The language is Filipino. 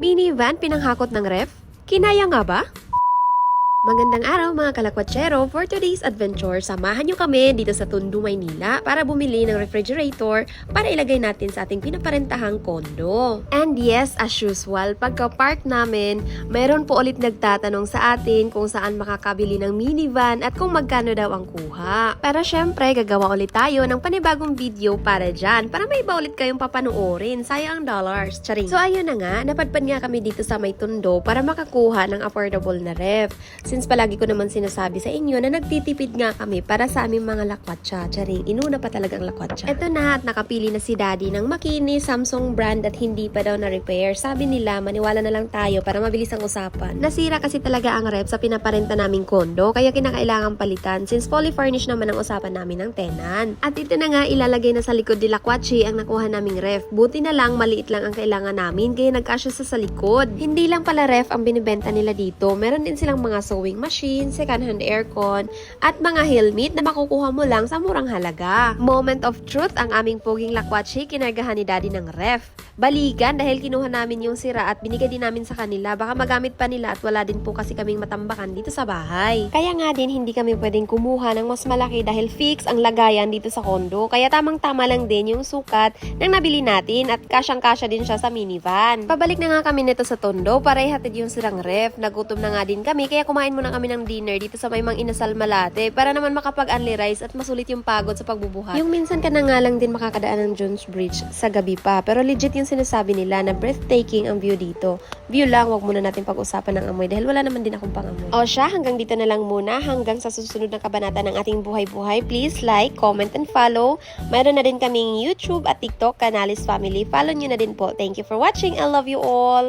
Minivan pinanghakot ng ref? Kinaya nga ba? Magandang araw mga kalakwatsero! For today's adventure, samahan nyo kami dito sa Tondo, Maynila para bumili ng refrigerator para ilagay natin sa ating pinaparentahang kondo. And yes, as usual, pagka-park namin, mayroon po ulit nagtatanong sa atin kung saan makakabili ng minivan at kung magkano daw ang kuha. Pero syempre, gagawa ulit tayo ng panibagong video para dyan, para may iba ulit kayong papanoorin. Sayang ang dollars. Charing. So ayun na nga, napadpad nga kami dito sa may Tondo para makakuha ng affordable na ref. Since palagi ko naman sinasabi sa inyo na nagtitipid nga kami para sa aming mga lakwatsa. Charing, inuna pa talagang lakwatsa. Ito na at nakapili na si Daddy ng makinis, Samsung brand at hindi pa daw na-repair. Sabi nila, maniwala na lang tayo para mabilis ang usapan. Nasira kasi talaga ang ref sa pinaparenta naming kondo, kaya kinakailangan palitan since fully furnished naman ang usapan namin ng tenant. At ito na nga, ilalagay na sa likod ni Lakwatsi ang nakuha naming ref. Buti na lang, maliit lang ang kailangan namin, kaya nagkasya sa likod. Hindi lang pala ref ang binibenta nila dito, meron din silang mga sewing machine, second-hand aircon, at mga helmet na makukuha mo lang sa murang halaga. Moment of truth, ang aming poging Lakwatsi, kinargahan ni Daddy ng ref. Balikan dahil kinuha namin yung sira at binigay din namin sa kanila. Baka magamit pa nila at wala din po kasi kaming matambakan dito sa bahay. Kaya nga din hindi kami pwedeng kumuha ng mas malaki dahil fix ang lagayan dito sa kondo. Kaya tamang-tama lang din yung sukat ng nabili natin at kasyang-kasya din siya sa minivan. Pabalik na nga kami nito sa Tondo para ihatid yung sirang ref. Nagutom na nga din kami kaya kumain muna kami ng dinner dito sa may Mang Inasal Malate para naman makapag-only rice at masulit yung pagod sa pagbubuhat. Yung minsan ka na nga lang din makakadaan ng Jones Bridge sa gabi pa, pero legit yung sinasabi nila na breathtaking ang view dito. View lang, wag muna natin pag-usapan ng amoy dahil wala naman din akong pang-amoy. O siya, hanggang dito na lang muna. Hanggang sa susunod na kabanata ng ating buhay-buhay. Please like, comment, and follow. Mayroon na din kaming YouTube at TikTok, Canales Family. Follow nyo na din po. Thank you for watching. I love you all!